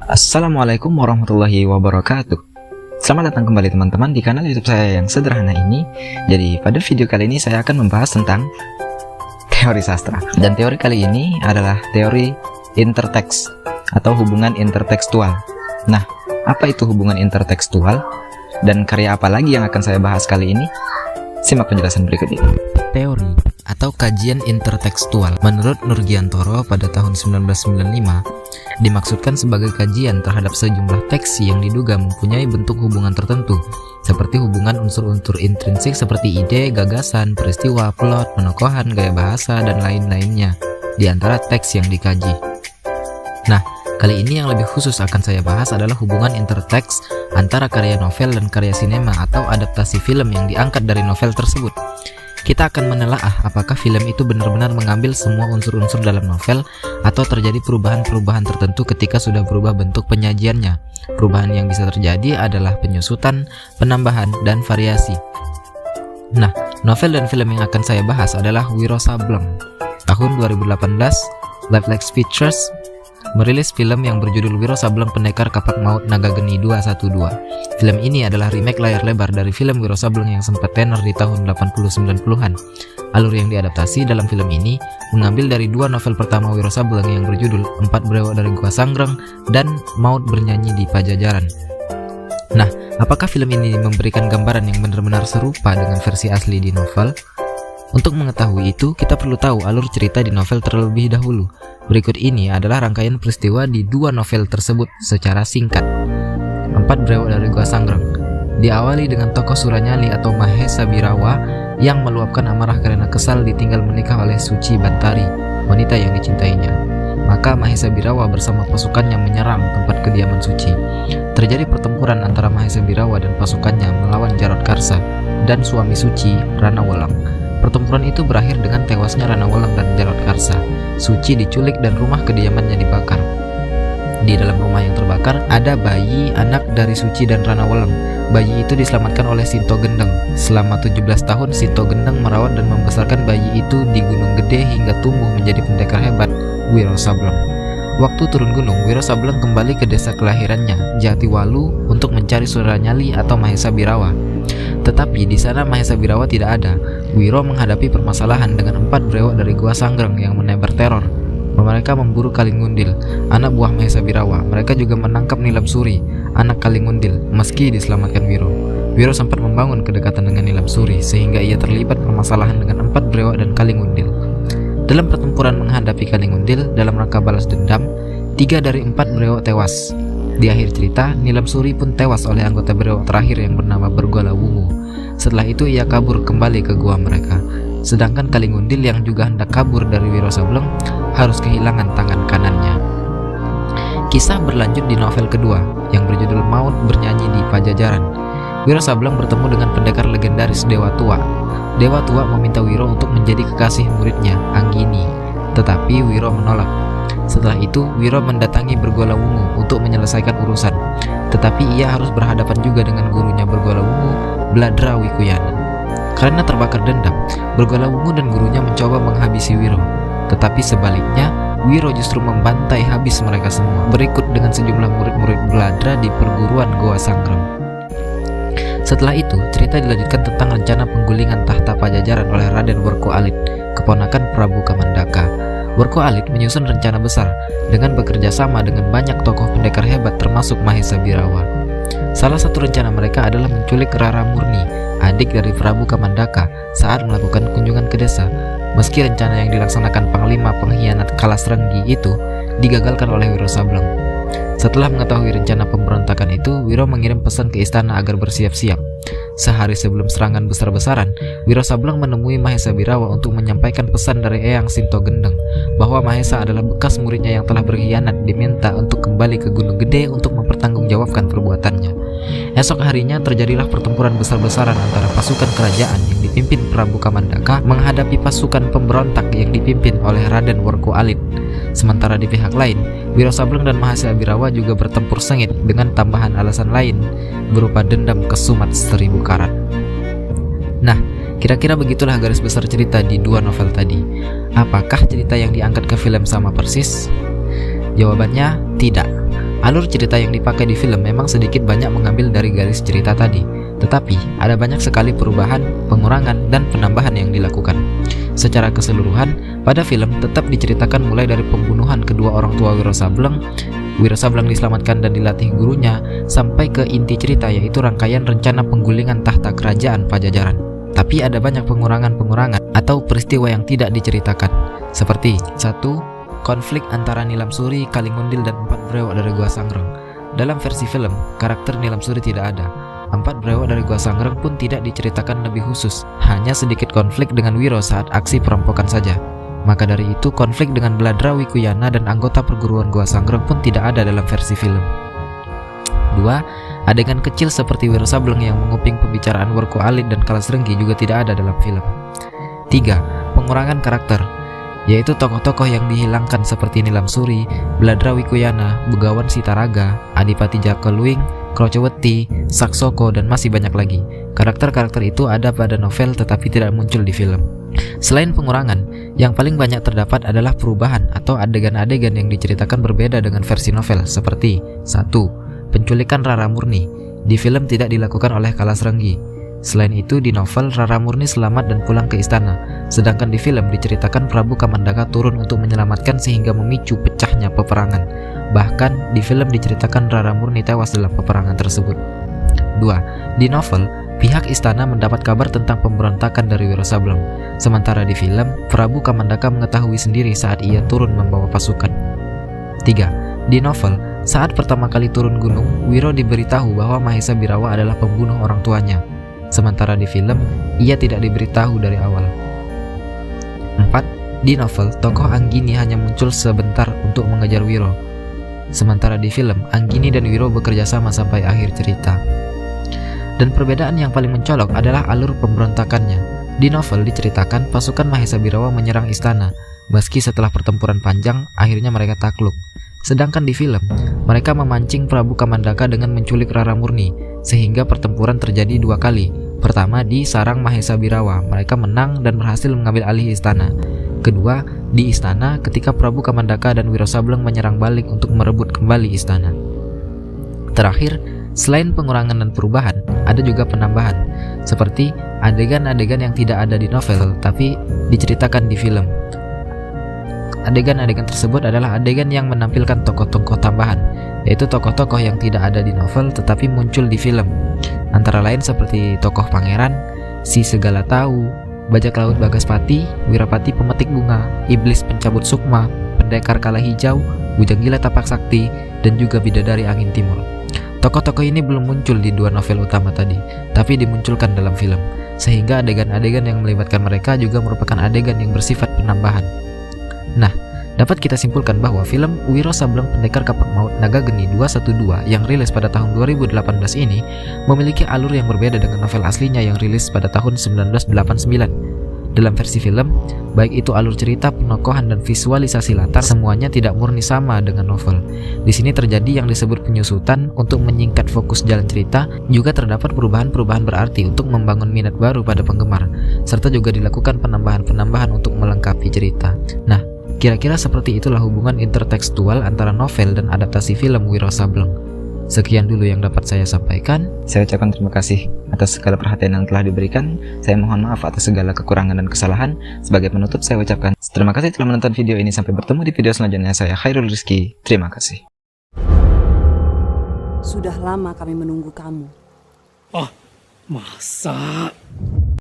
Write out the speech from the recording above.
Assalamualaikum warahmatullahi wabarakatuh. Selamat datang kembali teman-teman di kanal YouTube saya yang sederhana ini. Jadi pada video kali ini saya akan membahas tentang teori sastra. Dan teori kali ini adalah teori interteks atau hubungan intertekstual. Nah, apa itu hubungan intertekstual? Dan karya apa lagi yang akan saya bahas kali ini? Simak penjelasan berikut ini. Teori atau kajian intertekstual menurut Nurgiantoro pada tahun 1995 dimaksudkan sebagai kajian terhadap sejumlah teks yang diduga mempunyai bentuk hubungan tertentu, seperti hubungan unsur-unsur intrinsik seperti ide, gagasan, peristiwa, plot, penokohan, gaya bahasa, dan lain-lainnya di antara teks yang dikaji. Nah, kali ini yang lebih khusus akan saya bahas adalah hubungan interteks antara karya novel dan karya sinema atau adaptasi film yang diangkat dari novel tersebut. Kita akan menelaah apakah film itu benar-benar mengambil semua unsur-unsur dalam novel atau terjadi perubahan-perubahan tertentu ketika sudah berubah bentuk penyajiannya. Perubahan yang bisa terjadi adalah penyusutan, penambahan, dan variasi. Nah, novel dan film yang akan saya bahas adalah Wiro Sableng. Tahun 2018, Livelex Pictures merilis film yang berjudul Wiro Sableng Pendekar Kapak Maut Naga Geni 212. Film ini adalah remake layar lebar dari film Wiro Sableng yang sempat tenar di tahun 80-90-an. Alur yang diadaptasi dalam film ini mengambil dari dua novel pertama Wiro Sableng yang berjudul Empat Brewok dari Gua Sanggreng dan Maut Bernyanyi di Pajajaran. Nah, apakah film ini memberikan gambaran yang benar-benar serupa dengan versi asli di novel? Untuk mengetahui itu, kita perlu tahu alur cerita di novel terlebih dahulu. Berikut ini adalah rangkaian peristiwa di dua novel tersebut secara singkat. Empat Brewok dari Gua Sanggreng diawali dengan tokoh Suranyali atau Mahesa Birawa yang meluapkan amarah karena kesal ditinggal menikah oleh Suci Bantari, wanita yang dicintainya. Maka Mahesa Birawa bersama pasukannya menyerang tempat kediaman Suci. Terjadi pertempuran antara Mahesa Birawa dan pasukannya melawan Jarot Karsa dan suami Suci, Rana Welang. Pertempuran itu berakhir dengan tewasnya Rana Welang dan Jarot Karsa. Suci diculik dan rumah kediamannya dibakar. Di dalam rumah yang terbakar ada bayi anak dari Suci dan Rana Welang. Bayi itu diselamatkan oleh Sinto Gendeng. Selama 17 tahun Sinto Gendeng merawat dan membesarkan bayi itu di Gunung Gede hingga tumbuh menjadi pendekar hebat, Wiro Sableng. Waktu turun gunung, Wiro Sableng kembali ke desa kelahirannya, Jatiwalu, untuk mencari Suranyali atau Mahesa Birawa. Tetapi di sana Mahesa Birawa tidak ada. Wiro menghadapi permasalahan dengan empat brewok dari Gua Sanggreng yang menebar teror. Mereka memburu Kalingundil, anak buah Mahesa Birawa. Mereka juga menangkap Nilam Suri, anak Kalingundil, meski diselamatkan Wiro. Wiro sempat membangun kedekatan dengan Nilam Suri sehingga ia terlibat permasalahan dengan empat brewok dan Kalingundil. Dalam pertempuran menghadapi Kalingundil dalam rangka balas dendam, 3 dari 4 brewok tewas. Di akhir cerita, Nilam Suri pun tewas oleh anggota brewok terakhir yang bernama Bergola Wungu. Setelah itu ia kabur kembali ke gua mereka. Sedangkan Kalingundil yang juga hendak kabur dari Wiro Sableng harus kehilangan tangan kanannya. Kisah berlanjut di novel kedua yang berjudul Maut Bernyanyi di Pajajaran. Wiro Sableng bertemu dengan pendekar legendaris Dewa Tua. Dewa Tua meminta Wiro untuk menjadi kekasih muridnya, Anggini, tetapi Wiro menolak. Setelah itu, Wiro mendatangi Bergola Wungu untuk menyelesaikan urusan, tetapi ia harus berhadapan juga dengan gurunya Bergola Wungu, Bladra Wikuyana. Karena terbakar dendam, Bergola Wungu dan gurunya mencoba menghabisi Wiro, tetapi sebaliknya, Wiro justru membantai habis mereka semua, berikut dengan sejumlah murid-murid Bladra di perguruan Gua Sanggreng. Setelah itu, cerita dilanjutkan tentang rencana penggulingan tahta Pajajaran oleh Raden Werko Alit, keponakan Prabu Kamandaka. Werko Alit menyusun rencana besar dengan bekerja sama dengan banyak tokoh pendekar hebat termasuk Mahesa Birawa. Salah satu rencana mereka adalah menculik Rara Murni, adik dari Prabu Kamandaka, saat melakukan kunjungan ke desa. Meski rencana yang dilaksanakan Panglima pengkhianat Kalasrenggi itu digagalkan oleh Wiro Sableng. Setelah mengetahui rencana pemberontakan itu, Wiro mengirim pesan ke istana agar bersiap-siap. Sehari sebelum serangan besar-besaran, Wiro Sableng menemui Mahesa Birawa untuk menyampaikan pesan dari Eyang Sinto Gendeng bahwa Mahesa adalah bekas muridnya yang telah berkhianat, diminta untuk kembali ke Gunung Gede untuk mempertanggungjawabkan perbuatannya. Esok harinya terjadilah pertempuran besar-besaran antara pasukan kerajaan yang dipimpin Prabu Kamandaka menghadapi pasukan pemberontak yang dipimpin oleh Raden Werko Alit. Sementara di pihak lain, Wiro Sableng dan Mahesa Birawa juga bertempur sengit dengan tambahan alasan lain berupa dendam kesumat 1000 karat. Nah, kira-kira begitulah garis besar cerita di dua novel tadi. Apakah cerita yang diangkat ke film sama persis? Jawabannya tidak. Alur cerita yang dipakai di film memang sedikit banyak mengambil dari garis cerita tadi, tetapi ada banyak sekali perubahan, pengurangan, dan penambahan yang dilakukan. Secara keseluruhan, pada film tetap diceritakan mulai dari pembunuhan kedua orang tua Wiro Sableng diselamatkan dan dilatih gurunya, sampai ke inti cerita yaitu rangkaian rencana penggulingan tahta kerajaan Pajajaran. Tapi ada banyak pengurangan-pengurangan atau peristiwa yang tidak diceritakan, seperti 1. Konflik antara Nilam Suri, Kalingundil, dan 4 brewok dari Gua Sangreng. Dalam versi film, karakter Nilam Suri tidak ada. 4 brewok dari Gua Sangreng pun tidak diceritakan lebih khusus, hanya sedikit konflik dengan Wiro saat aksi perampokan saja. Maka dari itu, konflik dengan Bladra Wikuyana dan anggota perguruan Gua Sangreng pun tidak ada dalam versi film. 2. Adegan kecil seperti Wiro Sableng yang menguping pembicaraan Werku Alit dan Kalas Renggi juga tidak ada dalam film. 3. Pengurangan karakter, yaitu tokoh-tokoh yang dihilangkan seperti Nilam Suri, Bladra Wikuyana, Begawan Sitaraga, Adipati Jakeluing, Krocoweti, Saksoko, dan masih banyak lagi. Karakter-karakter itu ada pada novel tetapi tidak muncul di film. Selain pengurangan, yang paling banyak terdapat adalah perubahan atau adegan-adegan yang diceritakan berbeda dengan versi novel, seperti 1. Penculikan Rara Murni. Di film tidak dilakukan oleh Kalas Renggi. Selain itu, di novel Rara Murni selamat dan pulang ke istana, sedangkan di film diceritakan Prabu Kamandaka turun untuk menyelamatkan sehingga memicu pecahnya peperangan. Bahkan di film diceritakan Rara Murni tewas dalam peperangan tersebut. 2. Di novel, pihak istana mendapat kabar tentang pemberontakan dari Wiro Sableng, sementara di film Prabu Kamandaka mengetahui sendiri saat ia turun membawa pasukan. 3. Di novel, saat pertama kali turun gunung, Wiro diberitahu bahwa Mahesa Birawa adalah pembunuh orang tuanya. Sementara di film, ia tidak diberitahu dari awal. 4. Di novel, tokoh Anggini hanya muncul sebentar untuk mengejar Wiro. Sementara di film, Anggini dan Wiro bekerja sama sampai akhir cerita. Dan perbedaan yang paling mencolok adalah alur pemberontakannya. Di novel diceritakan pasukan Mahesa Birawa menyerang istana, meski setelah pertempuran panjang, akhirnya mereka takluk. Sedangkan di film, mereka memancing Prabu Kamandaka dengan menculik Rara Murni, sehingga pertempuran terjadi 2 kali. Pertama, di sarang Mahesa Birawa, mereka menang dan berhasil mengambil alih istana. Kedua, di istana ketika Prabu Kamandaka dan Wiro Sableng menyerang balik untuk merebut kembali istana. Terakhir, selain pengurangan dan perubahan, ada juga penambahan, seperti adegan-adegan yang tidak ada di novel tapi diceritakan di film. Adegan-adegan tersebut adalah adegan yang menampilkan tokoh-tokoh tambahan, yaitu tokoh-tokoh yang tidak ada di novel tetapi muncul di film. Antara lain seperti tokoh pangeran, si segala tahu, bajak laut Bagaspati, Wirapati pemetik bunga, iblis pencabut sukma, pendekar kala hijau, bujang gila tapak sakti, dan juga bidadari angin timur. Tokoh-tokoh ini belum muncul di 2 novel utama tadi, tapi dimunculkan dalam film, sehingga adegan-adegan yang melibatkan mereka juga merupakan adegan yang bersifat penambahan. Nah, dapat kita simpulkan bahwa film Wiro Sableng Pendekar Kapak Maut Naga Geni 212 yang rilis pada tahun 2018 ini memiliki alur yang berbeda dengan novel aslinya yang rilis pada tahun 1989. Dalam versi film, baik itu alur cerita, penokohan, dan visualisasi latar, semuanya tidak murni sama dengan novel. Di sini terjadi yang disebut penyusutan untuk menyingkat fokus jalan cerita, juga terdapat perubahan-perubahan berarti untuk membangun minat baru pada penggemar, serta juga dilakukan penambahan-penambahan untuk melengkapi cerita. Nah, kira-kira seperti itulah hubungan intertekstual antara novel dan adaptasi film Wiro Sableng. Sekian dulu yang dapat saya sampaikan. Saya ucapkan terima kasih atas segala perhatian yang telah diberikan. Saya mohon maaf atas segala kekurangan dan kesalahan. Sebagai penutup, saya ucapkan terima kasih telah menonton video ini. Sampai bertemu di video selanjutnya. Saya Khairul Rizky. Terima kasih. Sudah lama kami menunggu kamu. Ah, masa?